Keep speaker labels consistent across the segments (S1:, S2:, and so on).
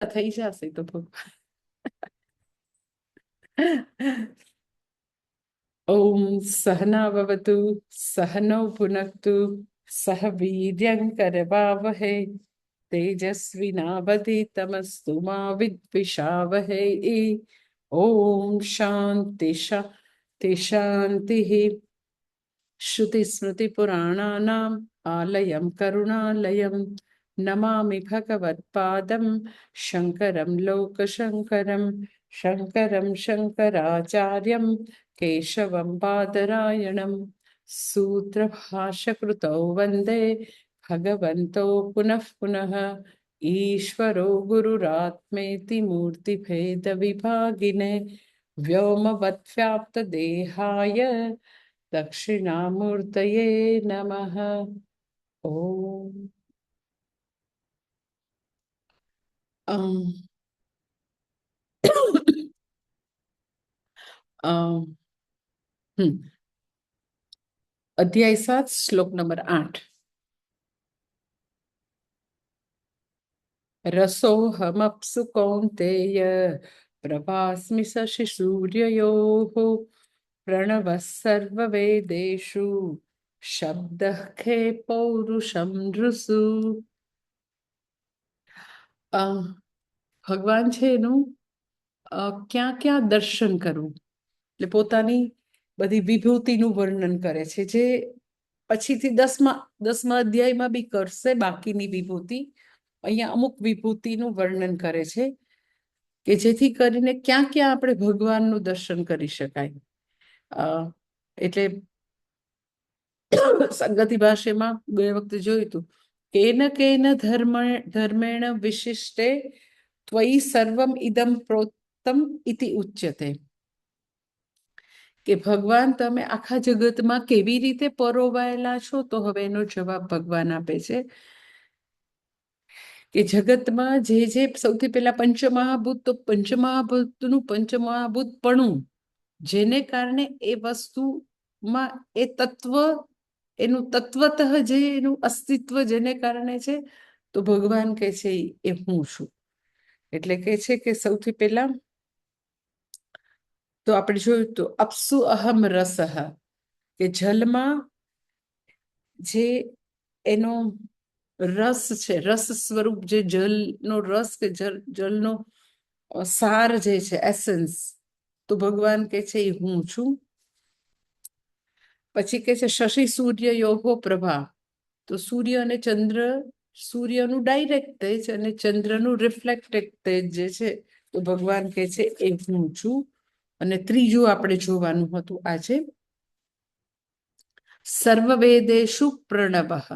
S1: થઈ જશે તો ઓમ સહનાવવતુ સહનૌ ભુનક્તુ સહ વીર્યં કરવાવહે તેજસ્વિનાવધીતમસ્તુ મા વિદ્વિષાવહે. ઓમ શાંતિ શાંતિ શાંતિ. શ્રુતિસ્મૃતિપુરાણાનામ આલયં કરુણાલયં નમામિ ભગવત્પાદં શંકરં લોકશંકરં. શંકરં શંકરાચાર્યં કેશવં બાદરાયણં સૂત્રભાષ્યકૃતૌ વંદે ભગવન્તો પુનઃ પુનઃ. ઈશ્વરો ગુરુરાત્મેતિ મૂર્તિભેદ વિભાગિને વ્યોમવત્વ્યાપ્તદેહાય દક્ષિણામૂર્તયે નમઃ. ઓમ અધ્યાય 7 શ્લોક નંબર 8. રસોહમપ્સુ કૌંતેય પ્રભાસ્મિ શશિ સૂર્યયોઃ પ્રણવઃ સર્વવેદેષુ શબ્દઃ ખે પૌરુષમ નૃષુ. ભગવાન છે એનું ક્યાં ક્યાં દર્શન કરવું, એટલે પોતાની બધી વિભૂતિનું વર્ણન કરે છે, જે પછીથી દસમા અધ્યાયમાં બી કરશે. બાકીની વિભૂતિ અહીંયા અમુક વિભૂતિનું વર્ણન કરે છે કે જેથી કરીને ક્યાં ક્યાં આપણે ભગવાનનું દર્શન કરી શકાય. એટલે સંગતિ ભાષ્યમાં બે વખતે જોયું હતું, કેન કેન ધર્મેણ વિશિષ્ટે ત્વયી સર્વમ ઇદમ પ્રોક્તમ ઇતિ ઉચ્યતે. કે ભગવાન તમે આખા જગતમાં કેવી રીતે પરોવાયેલા છો, તો હવે એનો જવાબ ભગવાન આપે છે કે જગતમાં જે સૌથી પહેલા પંચમહાભૂત, તો પંચમહાભૂતનું પંચમહાભૂતપણું, જેને કારણે એ વસ્તુમાં એ તત્વ, એનું તત્વતઃ જે એનું અસ્તિત્વ જેને કારણે છે, તો ભગવાન કહે છે એ હું છું. એટલે કહે છે કે સૌથી પહેલા તો આપણે જોયું તો અપ્સુ અહમ રસઃ, કે જલમાં જે એનો રસ છે, રસ સ્વરૂપ જે જલનો રસ કે જલનો સાર જે છે, એસેન્સ, તો ભગવાન કહે છે એ હું છું. પછી કહે છે શશી સૂર્ય યોગો પ્રભા, તો સૂર્ય અને ચંદ્ર, સૂર્યનું ડાયરેક્ટ તેજ અને ચંદ્રનું રિફ્લેક્ટેડ તેજ જે છે, તો ભગવાન કહે છે એ હું છું. અને ત્રીજું આપણે જોવાનું હતું આજે, સર્વવેદેષુ પ્રણવઃ,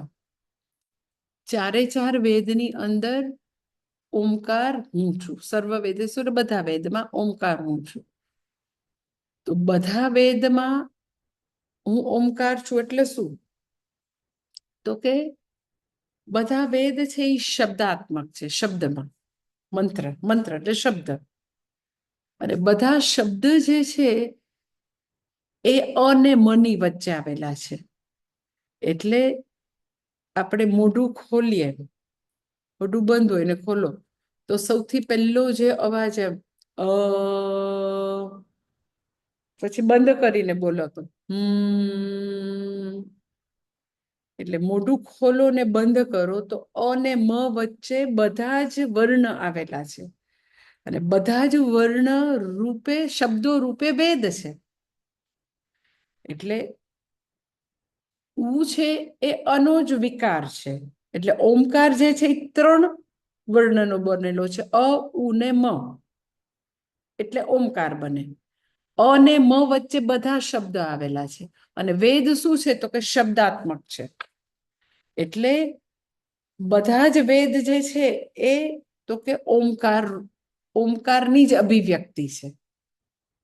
S1: ચારે ચાર વેદની અંદર ઓમકાર હું છું. સર્વ વેદેષુ એટલે બધા વેદમાં ઓમકાર હું છું. તો બધા વેદમાં હું ઓમકાર છું એટલે શું? તો કે બધા વેદ છે એ શબ્દાત્મક છે, શબ્દમાં, મંત્ર, મંત્ર એટલે શબ્દ, અને બધા શબ્દ જે છે એ અને મની વચ્ચે આવેલા છે. એટલે આપણે મોઢું ખોલીએ, મોઢું બંધ હોય ને ખોલો, તો સૌથી પહેલો જે અવાજ પછી બંધ કરીને બોલો તો એટલે મોઢું ખોલો ને બંધ કરો તો અને મ વચ્ચે બધા જ વર્ણ આવેલા છે, અને બધા જ વર્ણ રૂપે, શબ્દો રૂપે વેદ છે. એટલે ઉ છે એ અનો જ વિકાર છે. એટલે ઓમકાર જે છે એ 3 વર્ણનો બનેલો છે, અ, ઉ ને મ, એટલે ઓમકાર બને. અને મ વચ્ચે બધા શબ્દ આવેલા છે, અને વેદ શું છે તો કે શબ્દાત્મક છે. એટલે બધા જ વેદ જે છે એ તો કે ઓમકારની જ અભિવ્યક્તિ છે.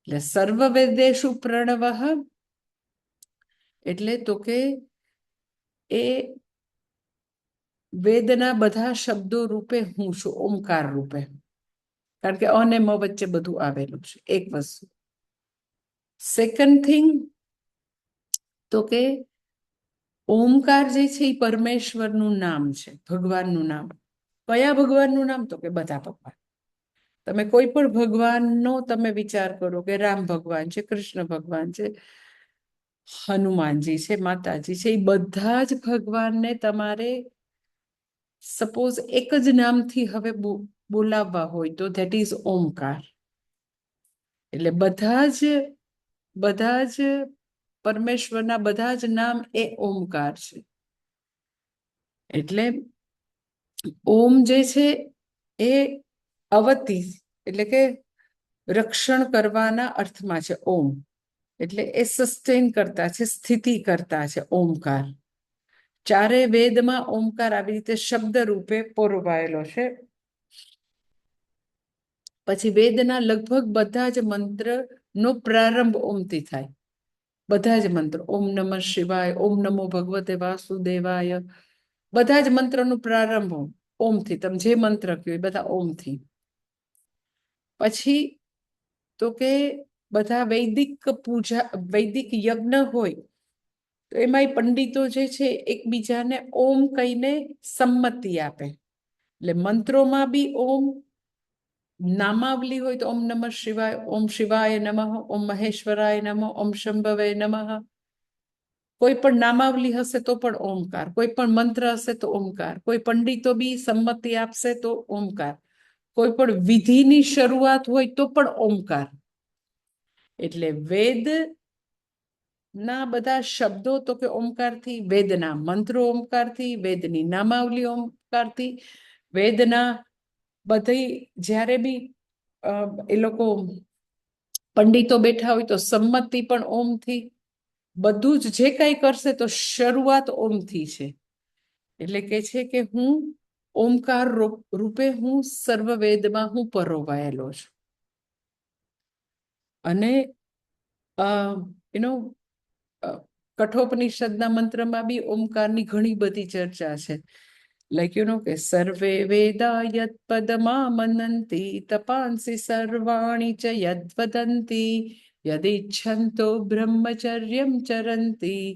S1: એટલે સર્વ વેદેષુ પ્રણવઃ, એટલે તો કે એ વેદના બધા શબ્દો રૂપે હું છું, ઓમકાર રૂપે, કારણ કે અને મ વચ્ચે બધું આવેલું છે. એક વસ્તુ. સેકન્ડ થિંગ, તો કે ઓમકાર જે છે એ પરમેશ્વરનું નામ છે, ભગવાનનું નામ. કયા ભગવાનનું નામ? તો કે બધા ભગવાન. તમે કોઈ પણ ભગવાનનો તમે વિચાર કરો કે રામ ભગવાન છે, કૃષ્ણ ભગવાન છે, હનુમાનજી છે, માતાજી છે, એ બધા જ ભગવાનને તમારે સપોઝ એક જ નામથી હવે બોલાવવા હોય તો ધેટ ઇઝ ઓમકાર. એટલે બધા જ પરમેશ્વરના બધા જ નામ એ ઓમકાર છે. એટલે ઓમ જે છે એ અવતી એટલે કે રક્ષણ કરવાના અર્થમાં છે ઓમ. એટલે એ સસ્ટેન કરતા છે, સ્થિતિ કરતા છે ઓમકાર. ચારે વેદમાં ઓમકાર આવી રીતે શબ્દ રૂપે પોરવાયેલો છે. પછી વેદના લગભગ બધા જ મંત્રનો પ્રારંભ ઓમથી થાય. બધા જ મંત્ર, ઓમ નમઃ શિવાય, ઓમ નમો ભગવતે વાસુદેવાય, બધા જ મંત્રનો પ્રારંભ ઓમથી. તમે જે મંત્ર કહ્યું એ બધા ઓમથી. પછી તો કે બધા વૈદિક પૂજા, વૈદિક યજ્ઞ હોય તો એમાંય પંડિતો જે છે એકબીજાને ઓમ કહીને સંમતિ આપે. એટલે મંત્રોમાં બી ઓમ, નામાવલી હોય તો ઓમ નમઃ શિવાય, ઓમ શિવાય નમઃ, ઓમ મહેશ્વરાય નમઃ, ઓમ શંભવે નમઃ. કોઈ પણ નામાવલી હશે તો પણ ઓમકાર, કોઈ પણ મંત્ર હશે તો ઓમકાર, કોઈ પંડિતો બી સંમતિ આપશે તો ઓમકાર, કોઈ પણ વિધિની શરૂઆત હોય તો પણ ઓમકાર. એટલે વેદ ના બધા શબ્દો તો કે ઓમકારથી, વેદના મંત્રો ઓમકારથી, વેદની નામાવલી ઓમકારથી, વેદના બધી જ્યારે બી એ લોકો પંડિતો બેઠા હોય તો સંમતિ પણ ઓમથી. બધું જ જે કાંઈ કરશે તો શરૂઆત ઓમથી છે. એટલે કે છે કે હું ઓમકાર રૂપે હું સર્વ વેદમાં હું પરોવાયેલો છું. અને કઠોપનિષદના મંત્રમાં બી ઓમકારની ઘણી બધી ચર્ચા છે. લાઈક કે સર્વે વેદા યદ પદમામનંતી તપાંસી સર્વાણી ચ યદ વદંતી યદિચ્છન્તો બ્રહ્મચર્યમ ચરંતી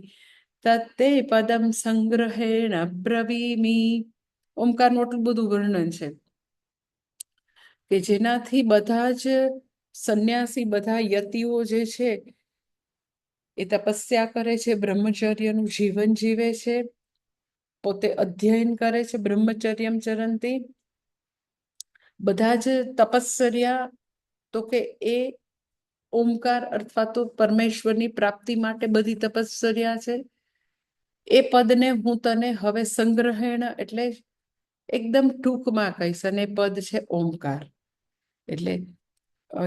S1: તત્તે પદમ સંગ્રહેણ બ્રવીમી. ઓમકારનું એટલું બધું વર્ણન છે કે જેનાથી બધા જ સંન્યાસી, બધા યતિઓ જે છે એ તપસ્યા કરે છે, બ્રહ્મચર્યનું જીવન જીવે છે, પોતે અધ્યયન કરે છે, બ્રહ્મચર્યમ ચરંતી. બધા જ તપસ્યા તો કે એ ઓમકાર અથવા તો પરમેશ્વરની પ્રાપ્તિ માટે બધી તપસ્યા છે. એ પદને હું તને હવે સંગ્રહેણ એટલે એકદમ ટૂંકમાં કહીશ, અને પદ છે ઓમકાર. એટલે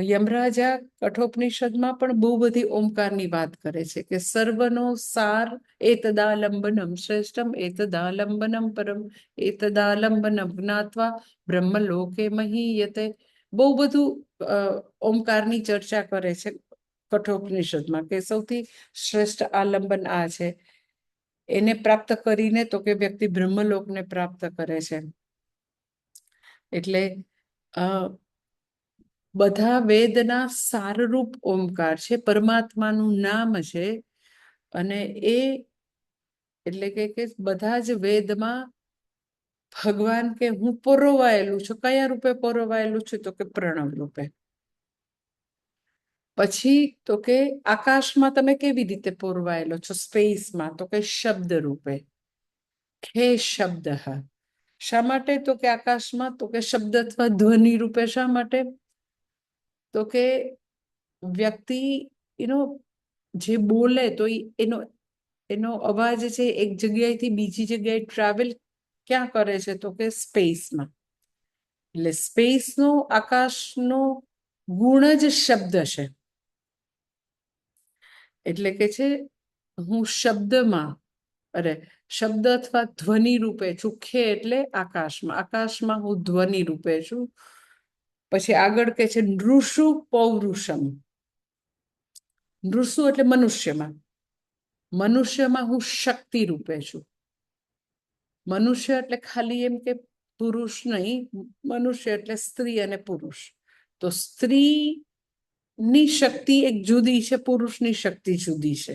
S1: યમરાજા કઠોપનિષદમાં પણ બહુ બધી ઓમકારની વાત કરે છે કે સર્વનો સાર એતદાલંબનમ શ્રેષ્ઠમ, એતદાલંબનમ પરમ, એતદાલંબનમ જ્ઞાત્વા બ્રહ્મલોકે મહીયતે. બહુ બધું ઓમકારની ચર્ચા કરે છે કઠોપનિષદમાં કે સૌથી શ્રેષ્ઠ આલંબન આ છે. એને પ્રાપ્ત કરીને તો કે વ્યક્તિ બ્રહ્મલોકને પ્રાપ્ત કરે છે. એટલે બધા વેદના સારરૂપ ઓમકાર છે, પરમાત્માનું નામ છે. અને એ એટલે કે બધા જ વેદમાં ભગવાન કે હું પરોવાયેલું છું. કયા રૂપે પરોવાયેલું છું? તો કે પ્રણવ રૂપે. પછી તો કે આકાશમાં તમે કેવી રીતે પરોવાયેલો છો? સ્પેસમાં. તો કે શબ્દ રૂપે. હે શબ્દ. શા માટે? તો કે આકાશમાં તો કે શબ્દ અથવા ધ્વનિ રૂપે. શા માટે? તો કે વ્યક્તિ જે બોલે તો એનો અવાજ છે એક જગ્યાએથી બીજી જગ્યાએ ટ્રાવેલ ક્યાં કરે છે? તો કે સ્પેસમાં. એટલે સ્પેસનો, આકાશનો ગુણ જ શબ્દ છે. એટલે કે છે હું શબ્દમાં, શબ્દ અથવા ધ્વનિ રૂપે છું. ખે એટલે આકાશમાં, આકાશમાં હું ધ્વનિ રૂપે છું. પછી આગળ કે છે નૃષુ પૌરુષમ. નૃષુ એટલે મનુષ્યમાં, મનુષ્યમાં હું શક્તિ રૂપે છું. મનુષ્ય એટલે ખાલી એમ કે પુરુષ નહીં, મનુષ્ય એટલે સ્ત્રી અને પુરુષ. તો સ્ત્રીની શક્તિ એક જુદી છે, પુરુષની શક્તિ જુદી છે.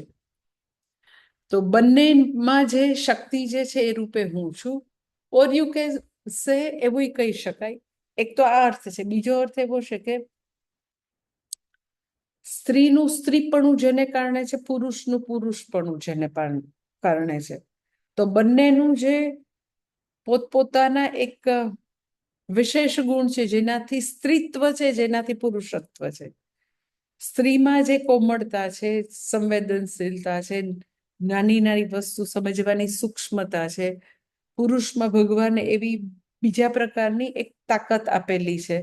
S1: તો બંનેમાં જે શક્તિ જે છે એ રૂપે હું છું. ઓર યુ કે સે એવું કહી શકાય એક તો આ અર્થ છે. બીજો અર્થ એવો છે કે સ્ત્રીનું સ્ત્રીપણું જેને કારણે છે, પુરુષનું પુરુષપણું જેને કારણે છે. તો બંનેનું જે પોતપોતાના એક વિશેષ ગુણ છે, જેનાથી સ્ત્રીત્વ છે, જેનાથી પુરુષત્વ છે. સ્ત્રીમાં જે કોમળતા છે, સંવેદનશીલતા છે, નાની નાની વસ્તુ સમજવાની સૂક્ષ્મતા છે. પુરુષમાં ભગવાને એવી બીજા પ્રકારની એક તાકાત આપેલી છે.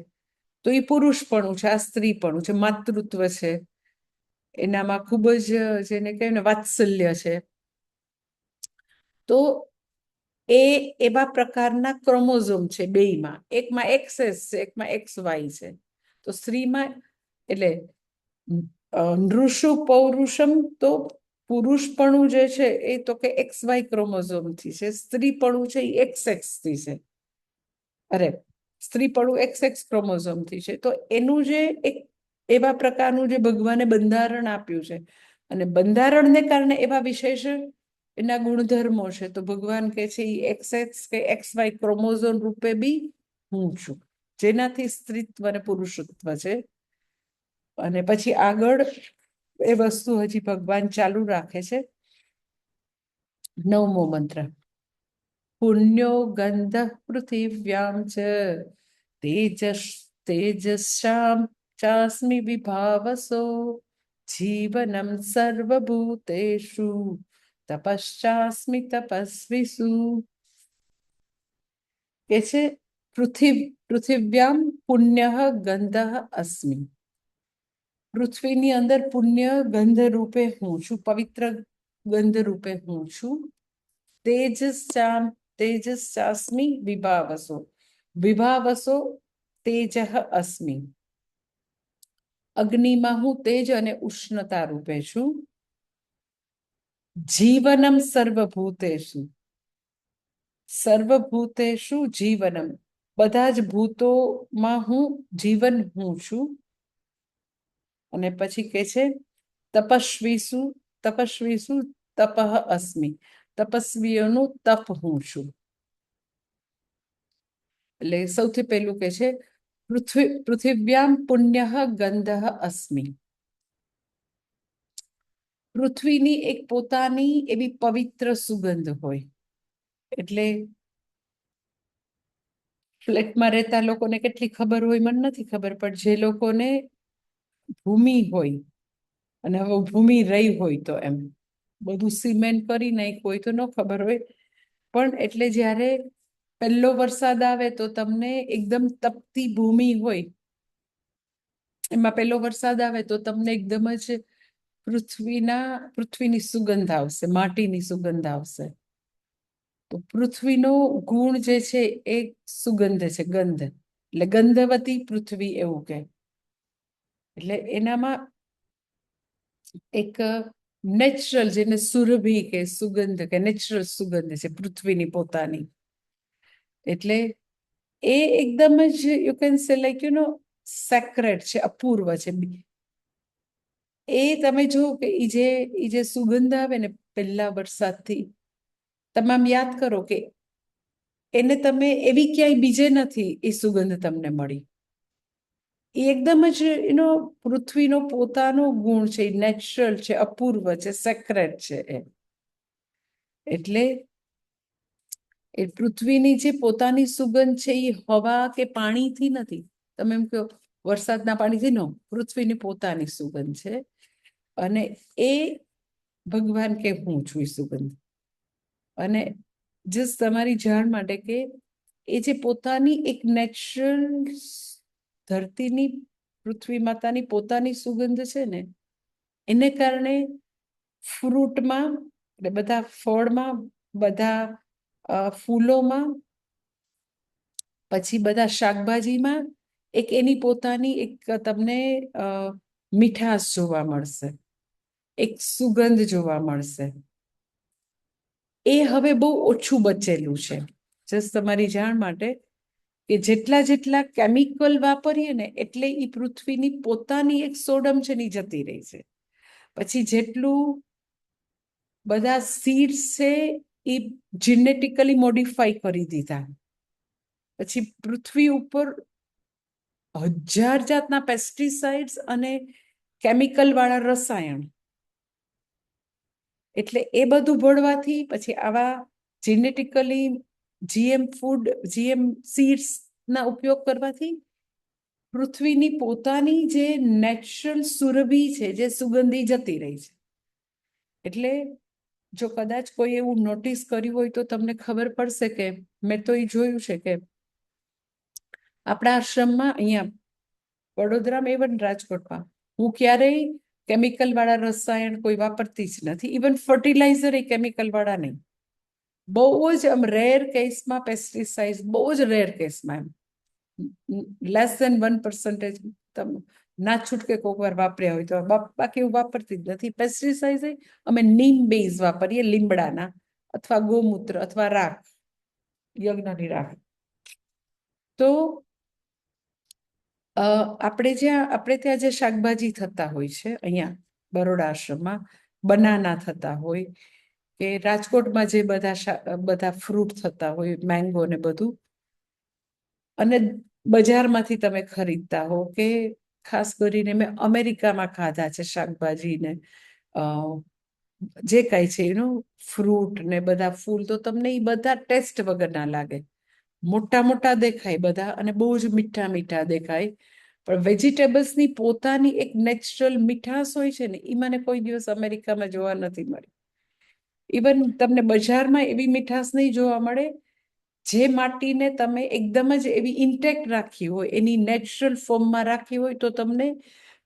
S1: તો એ પુરુષપણું છે, આ સ્ત્રીપણું છે, માતૃત્વ છે, એનામાં ખૂબ જ જેને કહેવાય ને વાત્સલ્ય છે. તો એ એવા પ્રકારના ક્રોમોઝોમ છે બેયમાં. એકમાં XS છે, એકમાં XY છે. તો સ્ત્રીમાં એટલે નૃષુ પૌરુષમ તો પુરુષપણું જે છે એ તો કે XY ક્રોમોઝોમથી છે. સ્ત્રીપણું છે એ XX થી છે. અરે, સ્ત્રીપણું XX ક્રોમોઝોમથી છે. તો એનું જે એક એવા પ્રકારનું જે ભગવાને બંધારણ આપ્યું છે, અને બંધારણને કારણે એવા વિશેષ એના ગુણધર્મો છે. તો ભગવાન કે છે એ XX કે XY ક્રોમોઝોમ રૂપે બી હું છું, જેનાથી સ્ત્રીત્વ અને પુરુષત્વ છે. અને પછી આગળ એ વસ્તુ હજી ભગવાન ચાલુ રાખે છે. 9મો મંત્ર. પુણ્યો ગંધ પૃથિવ્યામ ચ તેજસામ ચાસ્મિ વિભાવસો જીવનમ સર્વભૂતેષુ તપશ્ચાસ્મિ તપસ્વિષુ. કે છે પૃથિવ્યામ પુણ્ય ગંધ અસ્મિ. પૃથ્વીની અંદર પુણ્ય ગંધ રૂપે હું છું, પવિત્ર ગંધ રૂપે હું છું. તેજસ્મી વિભાવસો. વિભાવસો તેજ અસ્મિ. અગ્નિમાં હું તેજ અને ઉષ્ણતા રૂપે છું. જીવનમ સર્વભૂતેષુ. સર્વભૂતેષુ જીવનમ. બધા જ ભૂતોમાં હું જીવન હું છું. અને પછી કે છે તપસ્વીસુ. તપસ્વીસુ તપઃ અસ્મિ. તપસ્વીઓનું તપ હું છું. એટલે સૌથી પહેલું કે છે પૃથિવ્યામ પુણ્ય ગંધ અસ્મિ. પૃથ્વીની એક પોતાની એવી પવિત્ર સુગંધ હોય. એટલે ફ્લેટમાં રહેતા લોકોને કેટલી ખબર હોય મને નથી ખબર, પણ જે લોકોને ભૂમિ હોય, અને હવે ભૂમિ રહી હોય તો એમ બધું સિમેન્ટ કરી નાખ્યું હોય તો ન ખબર હોય, પણ એટલે જ્યારે પહેલો વરસાદ આવે તો તમને એકદમ તપતી ભૂમિ હોય, એમાં પહેલો વરસાદ આવે તો તમને એકદમ જ પૃથ્વીની સુગંધ આવશે, માટીની સુગંધ આવશે. તો પૃથ્વીનો ગુણ જે છે એ સુગંધ છે, ગંધ. એટલે ગંધવતી પૃથ્વી એવું કે. એટલે એનામાં એક નેચરલ, જેને સુરભી કે સુગંધ કે નેચરલ સુગંધ છે પૃથ્વીની પોતાની. એટલે એ એકદમ જ you can say like sacred છે, અપૂર્વ છે. એ તમે જુઓ કે એ જે સુગંધ આવે ને પહેલા વરસાદથી, તમે આમ યાદ કરો કે એને તમે એવી ક્યાંય બીજે નથી એ સુગંધ તમને મળી. એ એકદમ જ પૃથ્વીનો પોતાનો ગુણ છે, નેચરલ છે, અપૂર્વ છે, સેક્રેટ છે. એટલે એ પૃથ્વીની જે પોતાની સુગંધ છે એ હવા કે પાણીથી નથી. તમે એમ કહો વરસાદના પાણીથી, નો, પૃથ્વીની પોતાની સુગંધ છે. અને એ ભગવાન કે હું છું એ સુગંધ. અને જસ્ટ તમારી જાણ માટે કે એ જે પોતાની એક નેચરલ ધરતીની, પૃથ્વી માતાની પોતાની સુગંધ છે ને, એને કારણે ફ્રૂટમાં, બધા ફળમાં, બધા ફૂલોમાં, પછી બધા શાકભાજીમાં એક એની પોતાની એક તમને મીઠાશ જોવા મળશે, એક સુગંધ જોવા મળશે. એ હવે બહુ ઓછું બચેલું છે. જસ્ટ તમારી જાણ માટે કે જેટલા કેમિકલ વાપરીએ ને એટલે એ પૃથ્વીની પોતાની એક સોડમ છે ની જતી રહી છે. પછી જેટલું બધા સીડ્સ છે એ જીનેટિકલી મોડિફાઈ કરી દીધા. પછી પૃથ્વી ઉપર 1000 જાતના પેસ્ટિસાઇડ્સ અને કેમિકલ વાળા રસાયણ, એટલે એ બધું ભળવાથી પછી આવા genetically GM food, GM seeds ના ઉપયોગ કરવાથી પૃથ્વીની પોતાની જે નેચરલ સુરભી છે, જે સુગંધી જતી રહી છે. એટલે જો કદાચ કોઈ એવું નોટિસ કર્યું હોય તો તમને ખબર પડશે કે મેં તો એ જોયું છે કે આપણા આશ્રમમાં અહીંયા વડોદરામાં, ઇવન રાજકોટમાં, હું ક્યારેય કેમિકલ વાળા રસાયણ કોઈ વાપરતી જ નથી. ઇવન ફર્ટિલાઇઝર એ કેમિકલ વાળા નહીં. બહુ જ આમ રેર કેસમાં પેસ્ટિસાઇડ, બહુ જ રેર કેસમાં, એમ લેસ ધેન 1% ના છૂટકે કોઈક વાર વાપર્યા હોય તો, બાકી હું વાપરતી જ નથી. પેસ્ટિસાઇડ અમે નીમ બેઝ વાપરીએ, લીમડાના અથવા ગોમૂત્ર અથવા રાખ, યજ્ઞની રાખ. તો આપણે ત્યાં જે શાકભાજી થતા હોય છે અહીંયા બરોડા આશ્રમમાં, બનાના થતા હોય કે રાજકોટમાં જે બધા ફ્રૂટ થતા હોય, મેંગો ને બધું, અને બજારમાંથી તમે ખરીદતા હો કે ખાસ કરીને મેં અમેરિકામાં ખાધા છે શાકભાજી ને જે કાંઈ છે એનું ફ્રૂટ ને બધા ફૂલ, તો તમને એ બધા ટેસ્ટ વગરના લાગે. મોટા મોટા દેખાય બધા અને બહુ જ મીઠા મીઠા દેખાય, પણ વેજીટેબલ્સની પોતાની એક નેચરલ મીઠાશ હોય છે ને, એ મને કોઈ દિવસ અમેરિકામાં જોવા નથી મળી. ઇવન તમને બજારમાં એવી મીઠાશ નહીં જોવા મળે. જે માટીને તમે એકદમ જ એવી ઇન્ટેક્ટ રાખી હોય, એની નેચરલ ફોર્મમાં રાખી હોય, તો તમને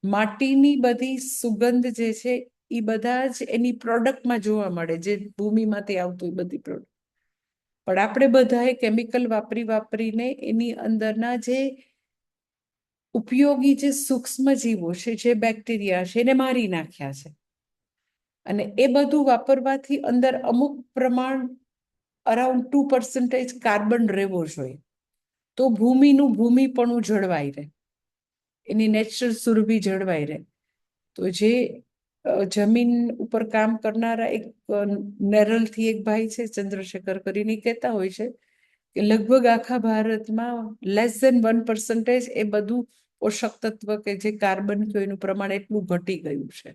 S1: માટીની બધી સુગંધ જે છે એ બધા જ એની પ્રોડક્ટમાં જોવા મળે, જે ભૂમિમાંથી આવતું એ બધી પ્રોડક્ટ. પણ આપણે બધાએ કેમિકલ વાપરીને એની અંદરના જે ઉપયોગી જે સૂક્ષ્મ જીવો છે, જે બેક્ટેરિયા છે, એને મારી નાખ્યા છે. અને એ બધું વાપરવાથી અંદર અમુક પ્રમાણ, અરાઉન્ડ 2% કાર્બન રહેવો જોઈએ, તો ભૂમિનું ભૂમિપણું જળવાઈ રહે, એની નેચરલ સુરભી જળવાઈ રહે. તો જે જમીન ઉપર કામ કરનારા એક નેરલથી એક ભાઈ છે, ચંદ્રશેખર કરીને, કહેતા હોય છે કે લગભગ આખા ભારતમાં લેસ ધેન 1% એ બધું પોષક તત્વ કે જે કાર્બન કે એનું પ્રમાણ એટલું ઘટી ગયું છે.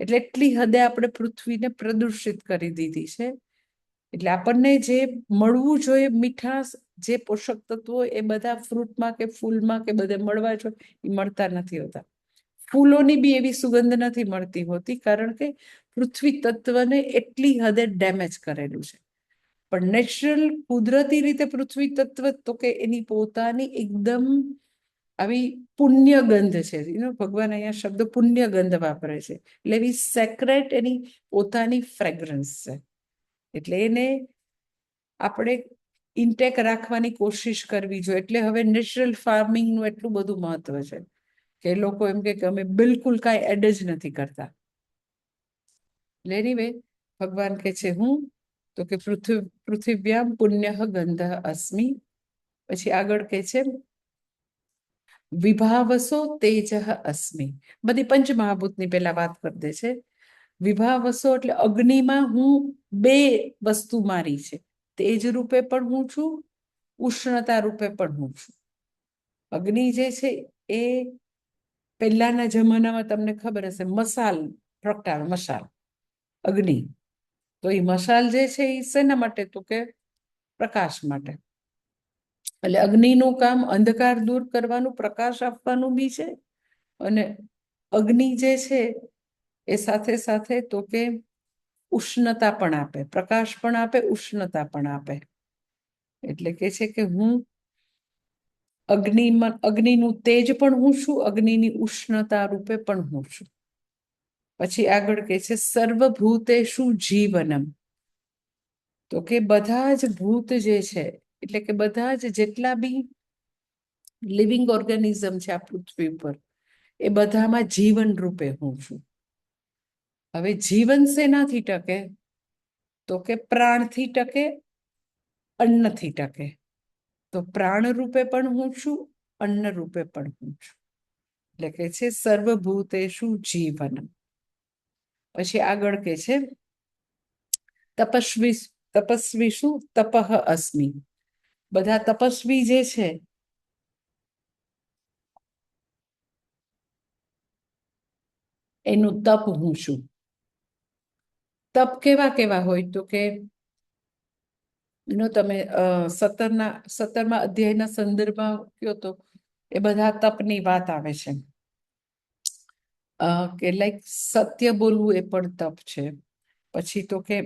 S1: એટલે એટલી હદે આપણે પૃથ્વીને પ્રદૂષિત કરી દીધી છે. એટલે આપણને જે મળવું જોઈએ મીઠાશ, જે પોષક તત્વો, એ બધા ફ્રૂટમાં કે ફૂલમાં કે બધે મળવા જોઈએ, એ મળતા નથી હોતા. ફૂલોની બી એવી સુગંધ નથી મળતી હોતી, કારણ કે પૃથ્વી તત્વને એટલી હદે ડેમેજ કરેલું છે. પણ નેચરલ કુદરતી રીતે પૃથ્વી તત્વ તો કે એની પોતાની એકદમ આવી પુણ્ય ગંધ છે. ભગવાન અહીંયા શબ્દ પુણ્ય ગંધ વાપરે છે, એટલે એવી સેક્રેટ એની પોતાની ફ્રેગ્રન્સ છે. એટલે એને આપણે ઇન્ટેક રાખવાની કોશિશ કરવી જોઈએ. એટલે હવે નેચરલ ફાર્મિંગનું એટલું બધું મહત્વ છે કે લોકો એમ કે અમે બિલકુલ કાંઈ એડ જ નથી કરતા. એનીવે ભગવાન કે છે હું તો કે પૃથ્વ્યામ પુણ્ય ગંધ અસ્મિ. પછી આગળ કે છે વિભાવસો તેજ અસ્મિ. બધી પંચમહાભૂતની પેલા વાત કરી દે છે. વિભાવસો એટલે અગ્નિમાં હું બે વસ્તુ મારી છે, તેજ રૂપે પણ હું છું, ઉષ્ણતા રૂપે પણ હું છું. અગ્નિ જે છે એ પહેલાના જમાનામાં તમને ખબર હશે, મસાલ પ્રગટાવે, મશાલ અગ્નિ. તો એ મશાલ જે છે એ શેના માટે? તો કે પ્રકાશ માટે. એટલે અગ્નિનું કામ અંધકાર દૂર કરવાનું, પ્રકાશ આપવાનું બી છે. અને અગ્નિ જે છે એ સાથે સાથે તો કે ઉષ્ણતા પણ આપે, પ્રકાશ પણ આપે, ઉષ્ણતા પણ આપે. એટલે કે છે કે હું અગ્નિનું તેજ પણ હું છું, અગ્નિની ઉષ્ણતા રૂપે પણ હું છું. પછી આગળ કે છે સર્વભૂતેષુ જીવનમ. તો કે બધા જ ભૂત જે છે, એટલે કે બધા જ જેટલા બી લિવિંગ ઓર્ગેનિઝમ છે આ પૃથ્વી ઉપર, એ બધામાં જીવન રૂપે હું છું. હવે જીવન શેનાથી ટકે? તો કે પ્રાણથી ટકે, અન્નથી ટકે. તો પ્રાણ રૂપે પણ હું છું, અન્ન રૂપે પણ હું છું. એટલે કે છે સર્વભૂતેષુ જીવનમ. પછી આગળ કે છે તપસ્વીષુ તપઃ અસ્મિ. બધા તપસ્વી જે છે એનું તપ હું છું. તપ કેવા કેવા હોય તો કે તમે 17મા અધ્યાયના સંદર્ભમાં કયો તો એ બધા તપની વાત આવે છે. કે લાઈક સત્ય બોલવું એ પણ તપ છે. પછી તો કે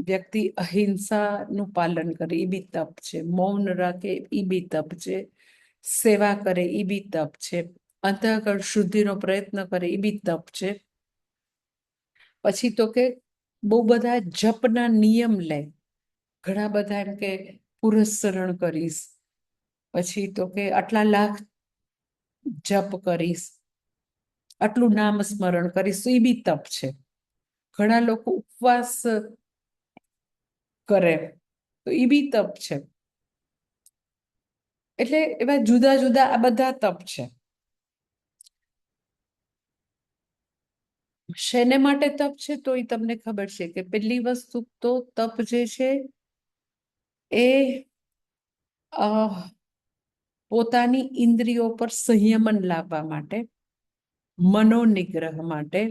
S1: વ્યક્તિ અહિંસાનું પાલન કરે એ બી તપ છે. મૌન રાખે એ બી તપ છે. સેવા કરે એ બી તપ છે. અંતઃકરણ શુદ્ધિનો પ્રયત્ન કરે એ બી તપ છે. પછી તો કે બહુ બધા જપના નિયમ લે. ઘણા બધા એમ કે પુરસ્સરણ કરીશ, પછી તો કે આટલા લાખ જપ કરીશ, આટલું નામ સ્મરણ કરીશ, એ બી તપ છે. ઘણા લોકો ઉપવાસ કરે તો એ બી તપ છે. એટલે એવા જુદા જુદા આ બધા તપ છે. શેને માટે તપ છે તો એ તમને ખબર છે કે પહેલી વસ્તુ તો તપ જે છે એ પોતાની ઇન્દ્રિયો પર સંયમન લાવવા માટે, મનોનિગ્રહ માટે,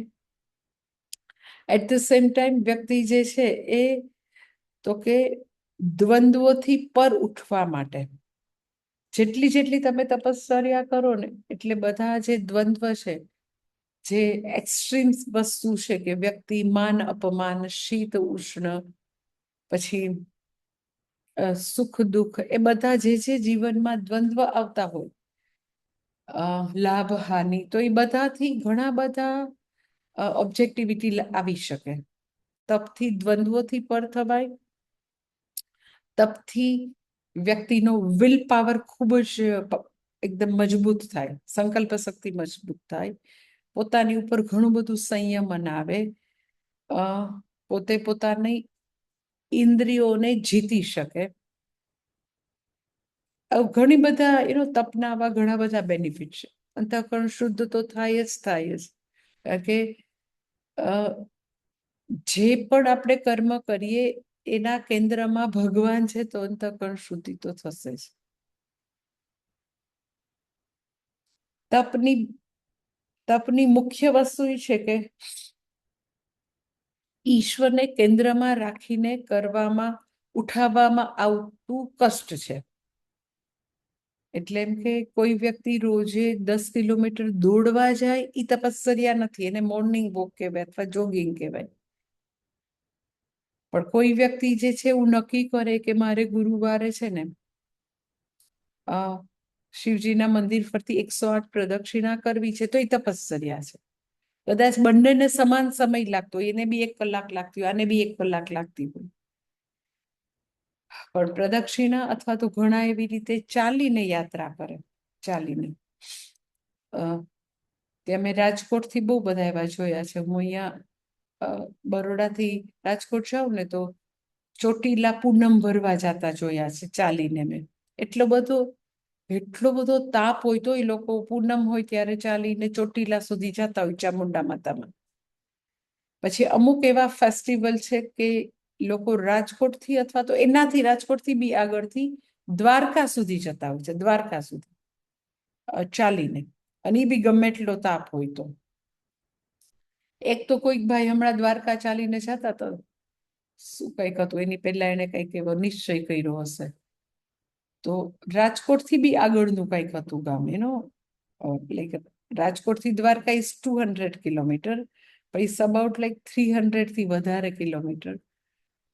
S1: એટ ધ સેમ ટાઈમ વ્યક્તિ જે છે એ તો કે દ્વંદ્વોથી પર ઉઠવા માટે. જેટલી તમે તપશ્ચર્યા કરો ને એટલે બધા જે દ્વંદ્વ છે, જે એક્સ્ટ્રીમ્સ વસ્તુ છે કે વ્યક્તિ માન અપમાન, શીત ઉષ્ણ, પછી સુખ દુઃખ, એ બધા જે જીવનમાં દ્વંદ્વ આવતા હોય, લાભ હાનિ, તો એ બધાથી ઘણા બધા ઓબ્જેક્ટિવિટી આવી શકે. તપથી દ્વંદ્વોથી પર થવાય. તપથી વ્યક્તિનો વિલ પાવર ખૂબ જ એકદમ મજબૂત થાય, સંકલ્પ શક્તિ મજબૂત થાય, પોતાની ઉપર ઘણું બધું સંયમન આવે, પોતે પોતાની ઇન્દ્રિયોને જીતી શકે. ઘણી બધા તપના આવા ઘણા બધા બેનિફિટ છે. અંતઃકરણ શુદ્ધ તો થાય જ. કારણ કે જે પણ આપણે કર્મ કરીએ એના કેન્દ્રમાં ભગવાન છે તો અંતઃકરણ શુદ્ધિ તો થશે જ. તપની મુખ્ય વસ્તુ એ છે કે ઈશ્વરને કેન્દ્રમાં રાખીને ઉઠાવવામાં આવતું કષ્ટ છે. એટલે એમ કે કોઈ વ્યક્તિ રોજે 10 કિલોમીટર દોડવા જાય એ તપશ્ચર્યા નથી, એને મોર્નિંગ વોક કહેવાય અથવા જોગિંગ કહેવાય. પણ કોઈ વ્યક્તિ જે છે એવું નક્કી કરે કે મારે ગુરુવારે છે ને શિવજીના મંદિર ફરતી 108 પ્રદક્ષિણા કરવી છે, તો એ તપશ્ચર્યા છે. કદાચ બંનેને સમાન સમય લાગતો હોય, એને બી 1 કલાક લાગતી હોય, આને બી 1 કલાક લાગતી હોય, પણ પ્રદક્ષિણા અથવા તો ઘણા એવી રીતે ચાલીને યાત્રા કરે. ચાલીને અમે રાજકોટથી બહુ બધા એવા જોયા છે. હું અહીંયા બરોડાથી રાજકોટ જાઉં ને તો ચોટીલા પૂનમ ભરવા જતા જોયા છે ચાલીને મેં. એટલો બધો તાપ હોય તો એ લોકો પૂનમ હોય ત્યારે ચાલીને ચોટીલા સુધી જતા હોય ચામુંડા માતામાં. પછી અમુક એવા ફેસ્ટિવલ છે કે લોકો રાજકોટથી અથવા તો એનાથી રાજકોટથી બી આગળથી દ્વારકા સુધી જતા હોય છે, દ્વારકા સુધી ચાલીને. અને એ બી ગમે એટલો તાપ હોય તો. એક તો કોઈક ભાઈ હમણાં દ્વારકા ચાલીને જતા હતા, શું કંઈક હતું, એની પહેલા એને કંઈક એવો નિશ્ચય કર્યો હશે, તો રાજકોટથી બી આગળનું કંઈક હતું ગામ લાઈક રાજકોટથી દ્વારકા ઇઝ 200 કિલોમીટર, પણ ઇટ્સ અબાઉટ લાઈક 300 થી વધારે કિલોમીટર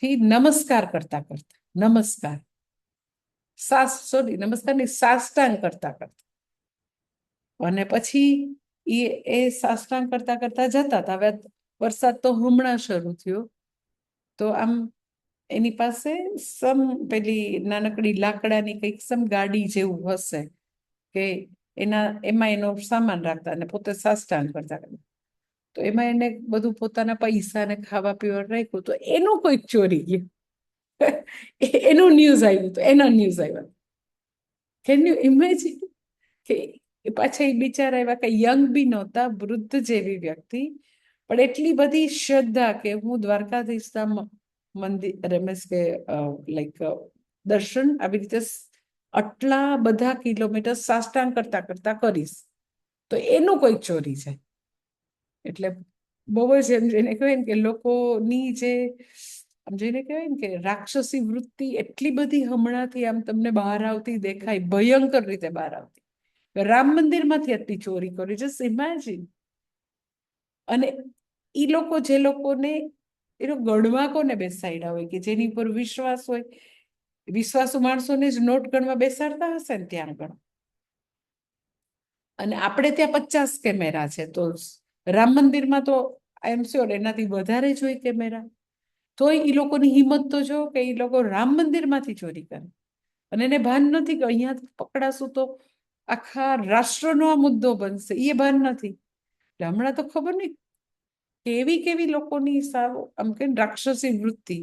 S1: થી નમસ્કાર કરતા સાષ્ટાંગ કરતા અને પછી એ સાષ્ટાંગ કરતા જતા હતા. હવે વરસાદ તો હમણાં શરૂ થયો, તો આમ એની પાસે પેલી નાનકડી લાકડાની કંઈક ગાડી જેવું હશે કે એમાં એનો સામાન રાખતા અને પોતે સાષ્ટાંગ કરતા. તો એમાં એને બધું પોતાના પૈસા ને ખાવા પીવાનું રાખ્યું, તો એનું કોઈક ચોરી ગયું. એનું ન્યૂઝ આવ્યા. કેન યુ ઇમેજિન કે પાછા એ બિચારા એવા કઈ યંગ બી નહોતા, વૃદ્ધ જેવી વ્યક્તિ, પણ એટલી બધી શ્રદ્ધા કે હું દ્વારકાધીશના મંદિર મીન્સ કે લાઈક દર્શન આવી રીતે આટલા બધા કિલોમીટર સાષ્ટાંગ કરતા કરીશ, તો એનું કોઈ ચોરી છે. એટલે બહુ જ એમ જેને કહેવાય ને કે લોકોની જે આમ જેને કહેવાય ને કે રાક્ષસી વૃત્તિ એટલી બધી હમણાંથી આમ તમને બહાર આવતી દેખાય, ભયંકર રીતે બહાર આવતી. રામ મંદિરમાંથી આટલી ચોરી કરી, જસ્ટ ઇમેજિન. અને એ લોકો જે લોકોને એનો ગણવા કોને બેસાડ્યા હોય કે જેની પર વિશ્વાસ હોય, વિશ્વાસુ માણસોને જ નોટ ગણવા બેસાડતા હશે ને ત્યાં આગળ. અને આપણે ત્યાં 50 કેમેરા છે, તો રામ મંદિરમાં તો આઈ એમ શ્યોર એનાથી વધારે જ હોય કેમેરા. તોય એ લોકોની હિંમત તો જો કે એ લોકો રામ મંદિરમાંથી ચોરી કરે. અને એને ભાન નથી કે અહીંયા પકડાશું તો આખા રાષ્ટ્રનો આ મુદ્દો બનશે, એ ભાન નથી. એટલે હમણાં તો ખબર નહીં કેવી કેવી લોકોની સાવ આમ કે રાક્ષસી વૃત્તિ,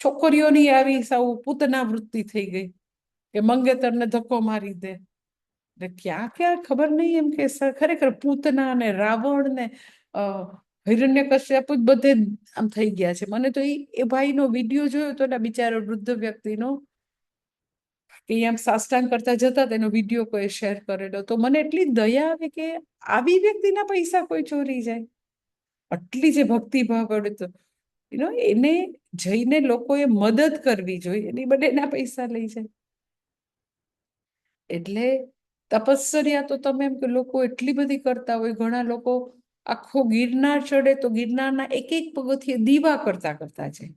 S1: છોકરીઓની આવી સાવ પૂતના વૃત્તિ થઈ ગઈ કે મંગેતરને ધક્કો મારી દે. ક્યાં ક્યાં ખબર નહીં એમ કે ખરેખર પૂતના ને રાવણ ને હિરણ્યકશ્યપ બધે આમ થઈ ગયા છે. મને તો એ ભાઈનો વિડીયો જોયો તો ને બિચારો વૃદ્ધ વ્યક્તિનો, કે આમ સાષ્ટાંગ કરતા જતા તેનો વિડીયો કોઈ શેર કરેલો, તો મને એટલી દયા આવે કે આવી વ્યક્તિના પૈસા કોઈ ચોરી જાય. આટલી જે ભક્તિભાવ પડે તો એને જઈને લોકોએ મદદ કરવી જોઈએ, એની બદલે એના પૈસા લઈ જાય. એટલે તપશ્ચર્યા તો તમે એમ કે લોકો એટલી બધી કરતા હોય. ઘણા લોકો આખો ગિરનાર ચડે તો ગિરનારના એક એક પગથિયે દીવા કરતા કરતા છે.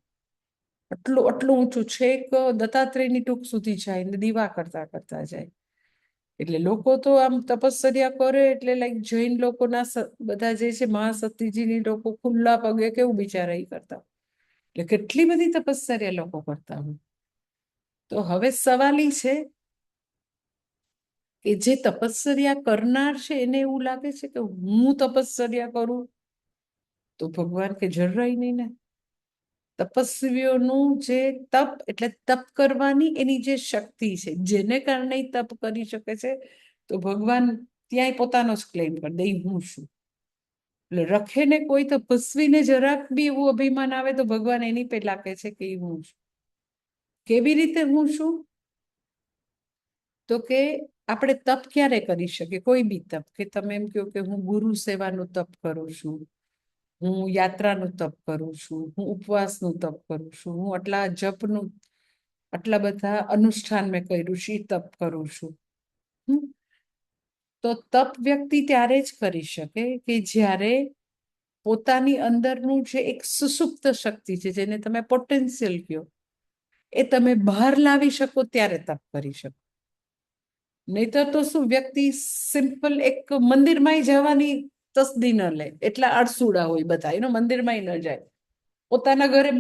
S1: આટલું આટલું ઊંચું છેક દત્તાત્રેયની ટૂંક સુધી જાય ને દીવા કરતા કરતા જાય. એટલે લોકો તો આમ તપશ્ચર્યા કરે એટલે લાઈક જૈન લોકોના બધા જે છે મહાસતીજીની લોકો ખુલ્લા પગે કેવું બિચારા કરતા, એટલે કેટલી બધી તપશ્ચર્યા લોકો કરતા હોય. તો હવે સવાલ ઈ છે કે જે તપશ્ચર્યા કરનાર છે એને એવું લાગે છે કે હું તપશ્ચર્યા કરું તો ભગવાન કે જરાય નહીં ને. તપસ્વીઓનું જે તપ એટલે તપ કરવાની એની જે શક્તિ છે, જેને કારણે તપ કરી શકે છે, તો ભગવાન ત્યાંય પોતાનો જ ક્લેમ કરી દે હું છું. એટલે રખે ને કોઈ તો ભસ્વીને જરાક બી એવું અભિમાન આવે તો ભગવાન એની પેલા કહે છે કે હું છું. કેવી રીતે હું છું? તો કે આપણે તપ ક્યારે કરી શકીએ? કોઈ બી તપ, કે તમે એમ કહો કે હું ગુરુ સેવાનું તપ કરું છું, હું યાત્રાનું તપ કરું છું, હું ઉપવાસનું તપ કરું છું, હું આટલા જપનું આટલા બધા અનુષ્ઠાન મેં કર્યું છે તપ કરું છું. તો તપ વ્યક્તિ ત્યારે જ કરી શકે કે જ્યારે પોતાની અંદરનું જે એક સુસુપ્ત શક્તિ છે, જેને તમે પોટેન્શિયલ કહો, એ તમે બહાર લાવી શકો ત્યારે તપ કરી શકો. નહીતર તો શું, વ્યક્તિ સિમ્પલ એક મંદિરમાં જવાની તસદી ન લે, એટલા આળસુડા હોય બધા, એનો મંદિરમાં ન જાય, પોતાના ઘરે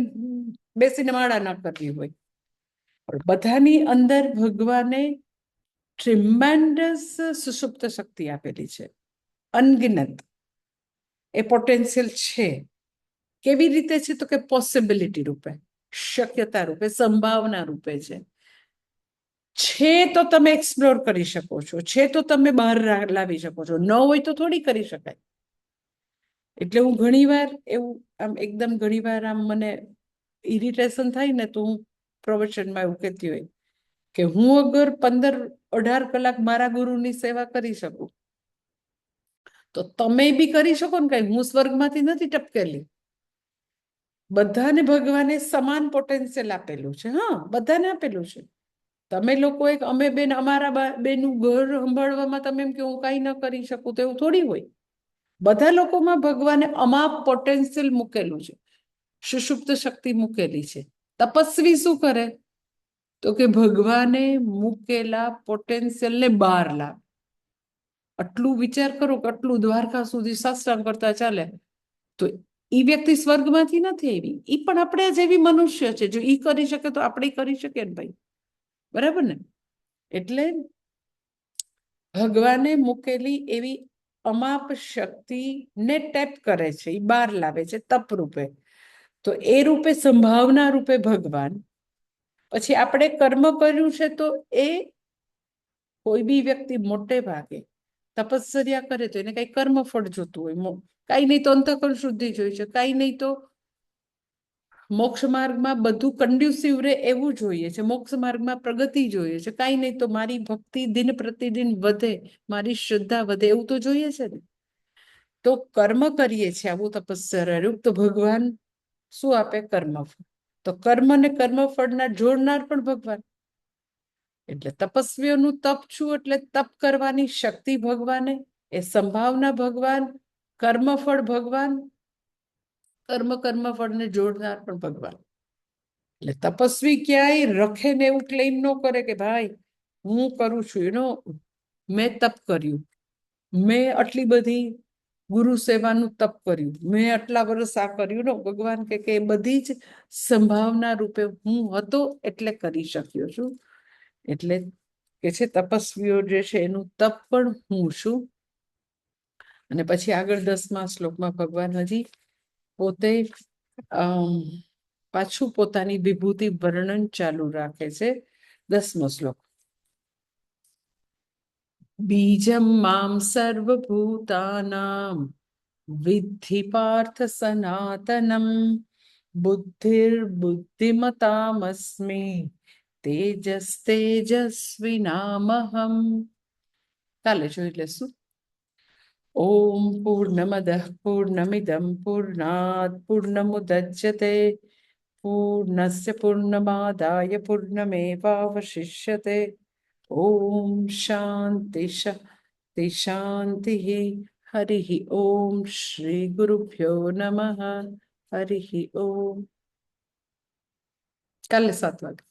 S1: બેસીને માળા ન કરવી હોય. પણ બધાની અંદર ભગવાને ટ્રિમેન્ડસ સુષુપ્ત શક્તિ આપેલી છે, અનગિનત. એ પોટેન્શિયલ છે. કેવી રીતે છે? તો કે પોસિબિલિટી રૂપે, શક્યતા રૂપે, સંભાવના રૂપે છે તો તમે એક્સપ્લોર કરી શકો છો, છે તો તમે બહાર લાવી શકો છો, ન હોય તો થોડી કરી શકાય. એટલે હું ઘણીવાર એવું આમ એકદમ ઘણીવાર આમ મને ઇરિટેશન થાય ને તો હું પ્રવચનમાં એવું કહેતી હોય કે હું અગર 15-18 કલાક મારા ગુરુની સેવા કરી શકું તો તમે બી કરી શકો ને. કઈ હું સ્વર્ગમાંથી નથી ટપકેલી. બધાને ભગવાને સમાન પોટેન્શિયલ આપેલું છે. હા, બધાને આપેલું છે. તમે લોકો એક અમે બેન અમારા બેનું ઘર સંભાળવામાં તમે એમ કે હું કઈ ન કરી શકું તો એવું થોડી હોય. બધા લોકોમાં ભગવાને અમાપ પોટેન્શિયલ મૂકેલું છે, સુષુપ્ત શક્તિ મૂકેલી છે. તપસ્વી શું કરે? તો કે ભગવાને મૂકેલા પોટેન્શિયલને બહાર લાવે. આટલું વિચાર કરો કે આટલું દ્વારકા સુધી સત્સંગ કરતા ચાલે તો એ વ્યક્તિ સ્વર્ગમાંથી નથી આવી. એ પણ આપણે જેવી મનુષ્ય છે. જો એ કરી શકે તો આપણે કરી શકીએ ને ભાઈ, બરાબર ને? એટલે ભગવાને મૂકેલી એવી અમાપ શક્તિને ટેપ કરે છે, એ બહાર લાવે છે તપ રૂપે. તો એ રૂપે સંભાવના રૂપે ભગવાન. પછી આપણે કર્મ કર્યું છે તો એ કોઈ બી વ્યક્તિ મોટે ભાગે તપશ્ચર્યા કરે તો એને કઈ કર્મફળ જોતું હોય, કઈ નહીં તો અંતઃકરણ શુદ્ધિ જોઈ છે, કઈ નહીં તો મોક્ષ માર્ગમાં બધું કન્ડ્યુસિવ રહે એવું જોઈએ છે, મોક્ષ માર્ગમાં પ્રગતિ જોઈએ છે, કઈ નહીં તો મારી ભક્તિ દિન પ્રતિદિન વધે, મારી શ્રદ્ધા વધે એવું તો જોઈએ છે ને. તો કર્મ કરીએ છીએ આવું તપસ્યા રૂપ, તો ભગવાન શું આપે? કર્મફળ. તો કર્મ ને કર્મફળના જોડનાર પણ ભગવાન. એટલે તપસ્વીઓનું તપ છું એટલે તપ કરવાની શક્તિ ભગવાને, એ સંભાવના ભગવાન, કર્મફળ ભગવાન, કર્મફળને જોડનાર પણ ભગવાન. એટલે તપસ્વી ક્યાંય રખે ને એવું ક્લેમ ન કરે કે ભાઈ હું કરું છું, મેં તપ કર્યું, મેં આટલી બધી ગુરુ સેવાનું તપ કર્યું, મેં આટલા વર્ષ આ કર્યું. ને ભગવાન કે બધી જ સંભાવના રૂપે હું હતો એટલે કરી શક્યો છું. એટલે કે છે તપસ્વીઓ જે છે એનું તપ પણ હું છું. અને પછી આગળ 10મા શ્લોકમાં ભગવાન હજી પોતે પાછું પોતાની વિભૂતિ વર્ણન ચાલુ રાખે છે. 10મો શ્લોક. બીજમ મામ સર્વભૂતાનામ વિદ્ધિ પાર્થ સનાતનમ બુદ્ધિર્બુદ્ધિમતામસ્મિ તેજસ તેજસ્વિનામહમ. કાલે જોઈ લેશું. ઓમ પૂર્ણમદ પૂર્ણમિદમ પૂર્ણાત પૂર્ણમુદચ્યતે પૂર્ણસ્ય પૂર્ણમાદાય પૂર્ણમેવાવશિષ્યતે. ઓમ શાંતિ શાંતિ શાંતિ. હરિ ઓમ. શ્રી ગુરુભ્યો નમઃ. હરિ ઓમ. કાલે 7 વાગે.